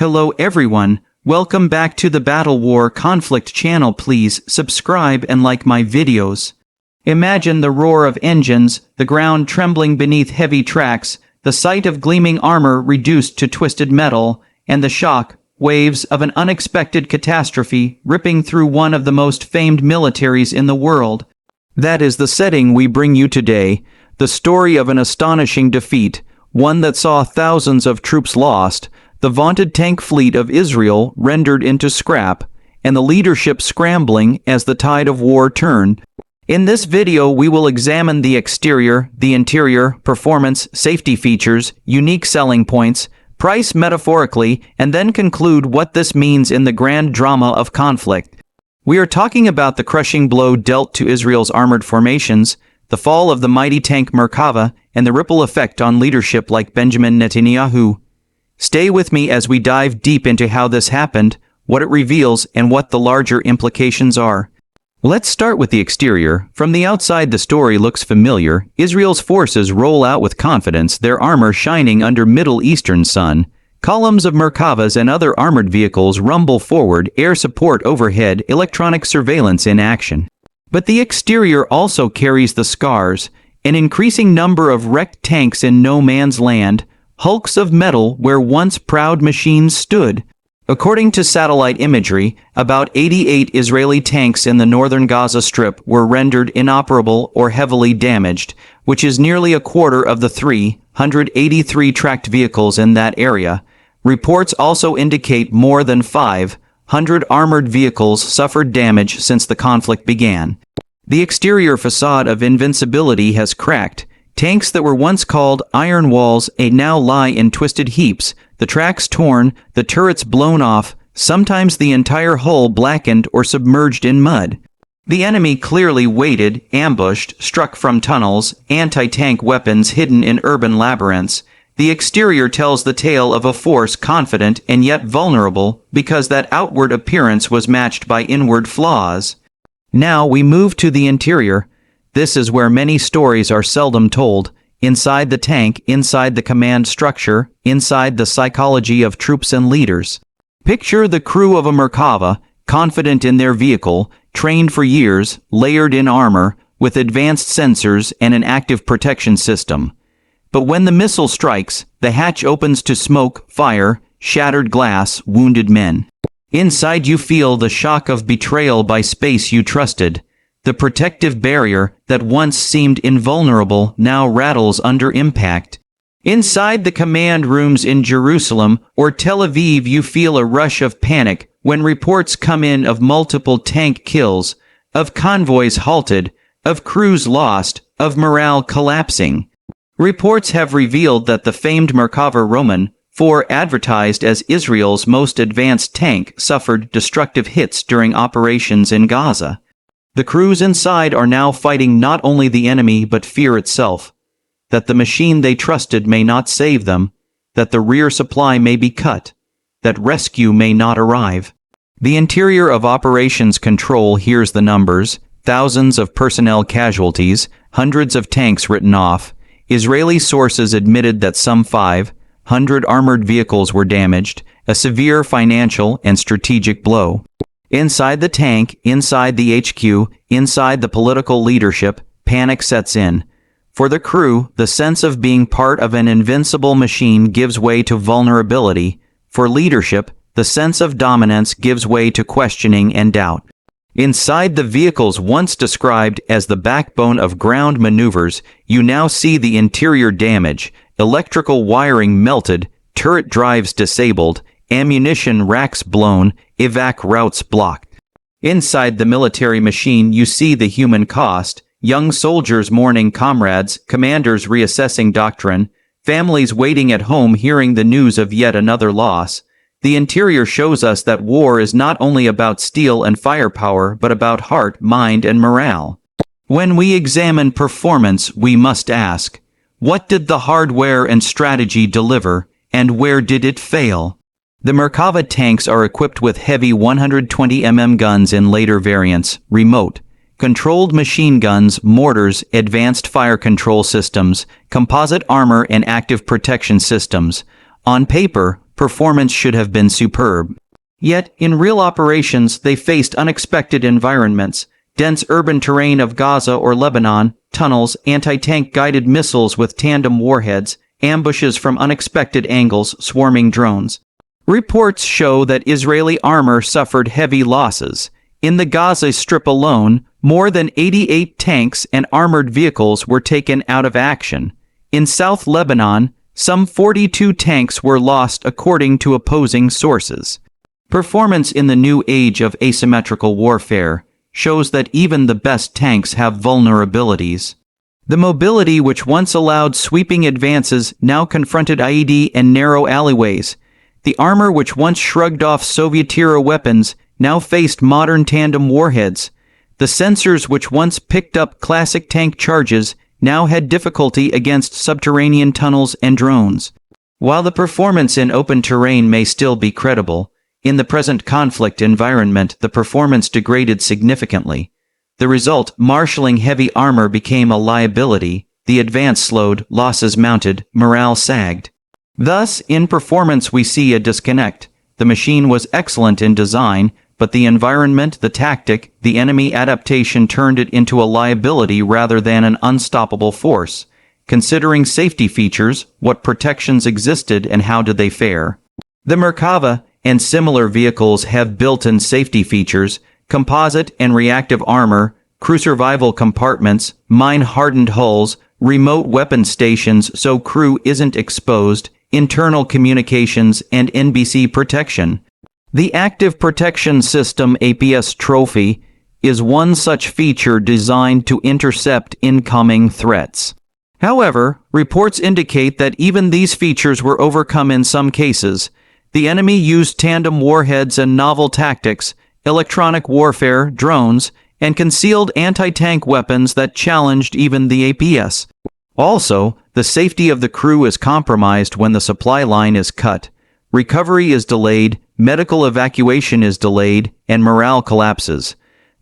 Hello everyone, welcome back to the Battle War Conflict channel. Please subscribe and like my videos. Imagine the roar of engines, the ground trembling beneath heavy tracks, the sight of gleaming armor reduced to twisted metal, and the shock waves of an unexpected catastrophe ripping through one of the most famed militaries in the world. That is the setting we bring you today, the story of an astonishing defeat, one that saw thousands of troops lost, the vaunted tank fleet of Israel rendered into scrap, and the leadership scrambling as the tide of war turned. In this video we will examine the exterior, the interior, performance, safety features, unique selling points, price metaphorically, and then conclude what this means in the grand drama of conflict. We are talking about the crushing blow dealt to Israel's armored formations, the fall of the mighty tank Merkava, and the ripple effect on leadership like Benjamin Netanyahu. Stay with me as we dive deep into how this happened, what it reveals, and what the larger implications are. Let's start with the exterior. From the outside the story looks familiar. Israel's forces roll out with confidence, their armor shining under Middle Eastern sun. Columns of Merkavas and other armored vehicles rumble forward, air support overhead, electronic surveillance in action. But the exterior also carries the scars, an increasing number of wrecked tanks in no man's land, hulks of metal where once proud machines stood. According to satellite imagery, about 88 Israeli tanks in the northern Gaza Strip were rendered inoperable or heavily damaged, which is nearly a quarter of the 383 tracked vehicles in that area. Reports also indicate more than 500 armored vehicles suffered damage since the conflict began. The exterior facade of invincibility has cracked. Tanks that were once called iron walls now lie in twisted heaps, the tracks torn, the turrets blown off, sometimes the entire hull blackened or submerged in mud. The enemy clearly waited, ambushed, struck from tunnels, anti-tank weapons hidden in urban labyrinths. The exterior tells the tale of a force confident and yet vulnerable because that outward appearance was matched by inward flaws. Now we move to the interior. This is where many stories are seldom told. Inside the tank, inside the command structure, inside the psychology of troops and leaders. Picture the crew of a Merkava, confident in their vehicle, trained for years, layered in armor, with advanced sensors and an active protection system. But when the missile strikes, the hatch opens to smoke, fire, shattered glass, wounded men. Inside you feel the shock of betrayal by space you trusted. The protective barrier that once seemed invulnerable now rattles under impact. Inside the command rooms in Jerusalem or Tel Aviv you feel a rush of panic when reports come in of multiple tank kills, of convoys halted, of crews lost, of morale collapsing. Reports have revealed that the famed Merkava Roman 4, advertised as Israel's most advanced tank, suffered destructive hits during operations in Gaza. The crews inside are now fighting not only the enemy but fear itself, that the machine they trusted may not save them, that the rear supply may be cut, that rescue may not arrive. The interior of operations control hears the numbers, thousands of personnel casualties, hundreds of tanks written off. Israeli sources admitted that some 500 armored vehicles were damaged, a severe financial and strategic blow. Inside the tank, inside the HQ, inside the political leadership, panic sets in. For the crew, the sense of being part of an invincible machine gives way to vulnerability. For leadership, the sense of dominance gives way to questioning and doubt. Inside the vehicles once described as the backbone of ground maneuvers, you now see the interior damage, electrical wiring melted, turret drives disabled, ammunition racks blown, evac routes blocked. Inside the military machine you see the human cost, young soldiers mourning comrades, commanders reassessing doctrine, families waiting at home hearing the news of yet another loss. The interior shows us that war is not only about steel and firepower but about heart, mind, and morale. When we examine performance, we must ask, what did the hardware and strategy deliver, and where did it fail? The Merkava tanks are equipped with heavy 120 mm guns in later variants, remote, controlled machine guns, mortars, advanced fire control systems, composite armor, and active protection systems. On paper, performance should have been superb. Yet, in real operations, they faced unexpected environments: dense urban terrain of Gaza or Lebanon, tunnels, anti-tank guided missiles with tandem warheads, ambushes from unexpected angles, swarming drones. Reports show that Israeli armor suffered heavy losses. In the Gaza Strip alone, more than 88 tanks and armored vehicles were taken out of action. In South Lebanon, some 42 tanks were lost according to opposing sources. Performance in the new age of asymmetrical warfare shows that even the best tanks have vulnerabilities. The mobility which once allowed sweeping advances now confronted IED and narrow alleyways. The armor which once shrugged off Soviet-era weapons now faced modern tandem warheads. The sensors which once picked up classic tank charges now had difficulty against subterranean tunnels and drones. While the performance in open terrain may still be credible, in the present conflict environment the performance degraded significantly. The result, marshalling heavy armor became a liability, the advance slowed, losses mounted, morale sagged. Thus, in performance we see a disconnect. The machine was excellent in design, but the environment, the tactic, the enemy adaptation turned it into a liability rather than an unstoppable force. Considering safety features, what protections existed and how did they fare? The Merkava and similar vehicles have built-in safety features: composite and reactive armor, crew survival compartments, mine-hardened hulls, remote weapon stations so crew isn't exposed, internal communications, and NBC protection. The Active Protection System APS Trophy is one such feature designed to intercept incoming threats. However, reports indicate that even these features were overcome in some cases. The enemy used tandem warheads and novel tactics, electronic warfare, drones, and concealed anti-tank weapons that challenged even the APS. Also, the safety of the crew is compromised when the supply line is cut. Recovery is delayed, medical evacuation is delayed, and morale collapses.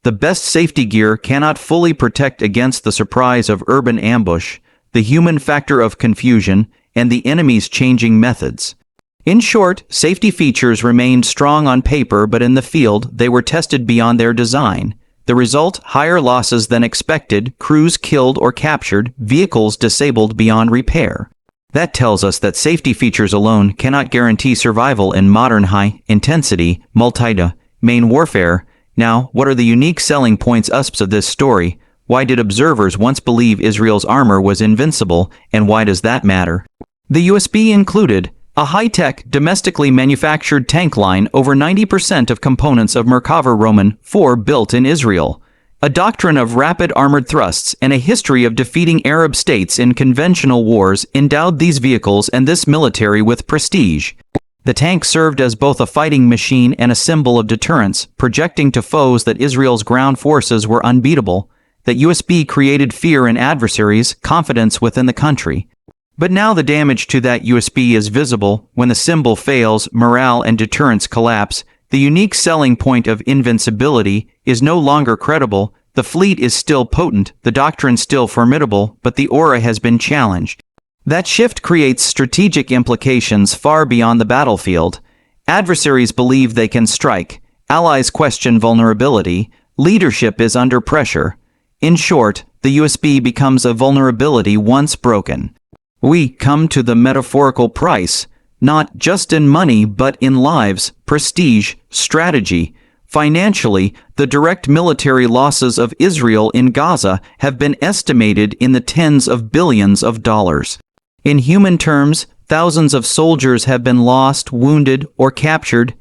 The best safety gear cannot fully protect against the surprise of urban ambush, the human factor of confusion, and the enemy's changing methods. In short, safety features remained strong on paper, but in the field they were tested beyond their design. The result, higher losses than expected, crews killed or captured, vehicles disabled beyond repair. That tells us that safety features alone cannot guarantee survival in modern high-intensity, multi-domain warfare. Now, what are the unique selling points of this story? Why did observers once believe Israel's armor was invincible, and why does that matter? The USB included a high-tech, domestically manufactured tank line. Over 90% of components of Merkava Roman 4 built in Israel. A doctrine of rapid armored thrusts and a history of defeating Arab states in conventional wars endowed these vehicles and this military with prestige. The tank served as both a fighting machine and a symbol of deterrence, projecting to foes that Israel's ground forces were unbeatable, that USB created fear in adversaries, confidence within the country. But now the damage to that USB is visible. When the symbol fails, morale and deterrence collapse. The unique selling point of invincibility is no longer credible. The fleet is still potent, the doctrine still formidable, but the aura has been challenged. That shift creates strategic implications far beyond the battlefield. Adversaries believe they can strike. Allies question vulnerability. Leadership is under pressure. In short, the USB becomes a vulnerability once broken. We come to the metaphorical price, not just in money but in lives, prestige, strategy. Financially, the direct military losses of Israel in Gaza have been estimated in the tens of billions of dollars. In human terms, thousands of soldiers have been lost, wounded, or captured.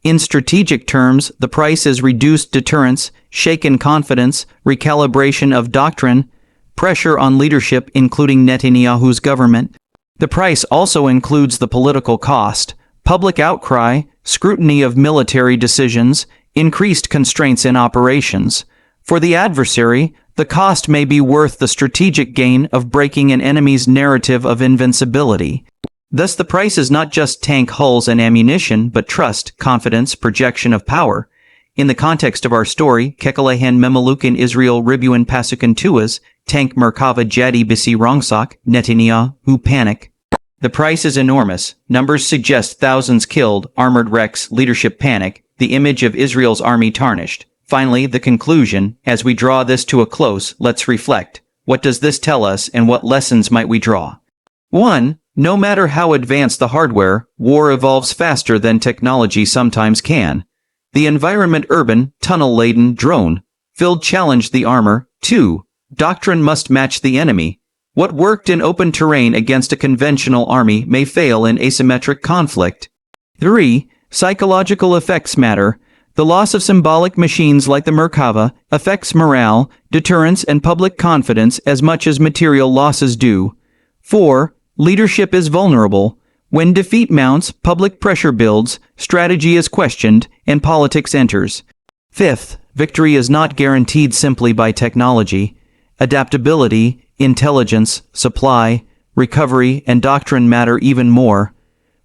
In strategic terms, the price is reduced deterrence, shaken confidence, recalibration of doctrine, pressure on leadership including Netanyahu's government. The price also includes the political cost, public outcry, scrutiny of military decisions, increased constraints in operations. For the adversary, the cost may be worth the strategic gain of breaking an enemy's narrative of invincibility. Thus the price is not just tank hulls and ammunition, but trust, confidence, projection of power. In the context of our story, Kekalahan Memelukan Israel Ribuan Pasukan Tuas, Tank Merkava Jadi Bisi Rongsak, Netanyahu Panic. The price is enormous. Numbers suggest thousands killed, armored wrecks, leadership panic, the image of Israel's army tarnished. Finally, the conclusion. As we draw this to a close, let's reflect. What does this tell us, and what lessons might we draw? 1. No matter how advanced the hardware, war evolves faster than technology sometimes can. The environment urban, tunnel-laden, drone-filled challenge the armor. 2. Doctrine must match the enemy. What worked in open terrain against a conventional army may fail in asymmetric conflict. 3. Psychological effects matter. The loss of symbolic machines like the Merkava affects morale, deterrence, and public confidence as much as material losses do. 4. Leadership is vulnerable. When defeat mounts, public pressure builds, strategy is questioned, and politics enters. 5th, victory is not guaranteed simply by technology. Adaptability, intelligence, supply, recovery, and doctrine matter even more.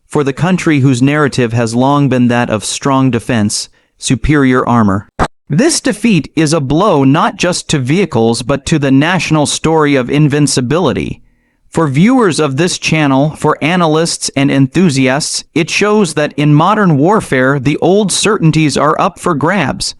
For the country whose narrative has long been that of strong defense, superior armor. This defeat is a blow not just to vehicles but to the national story of invincibility. For viewers of this channel, for analysts and enthusiasts, it shows that in modern warfare the old certainties are up for grabs.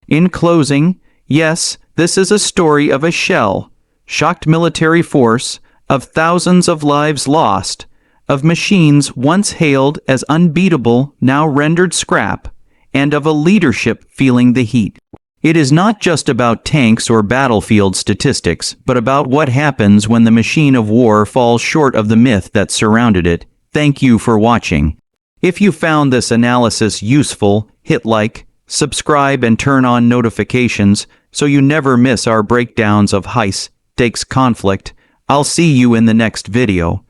In closing, yes, this is a story of a shocked military force, of thousands of lives lost, of machines once hailed as unbeatable now rendered scrap, and of a leadership feeling the heat. It is not just about tanks or battlefield statistics, but about what happens when the machine of war falls short of the myth that surrounded it. Thank you for watching. If you found this analysis useful, hit like, subscribe, and turn on notifications so you never miss our breakdowns of high-stakes conflict. I'll see you in the next video.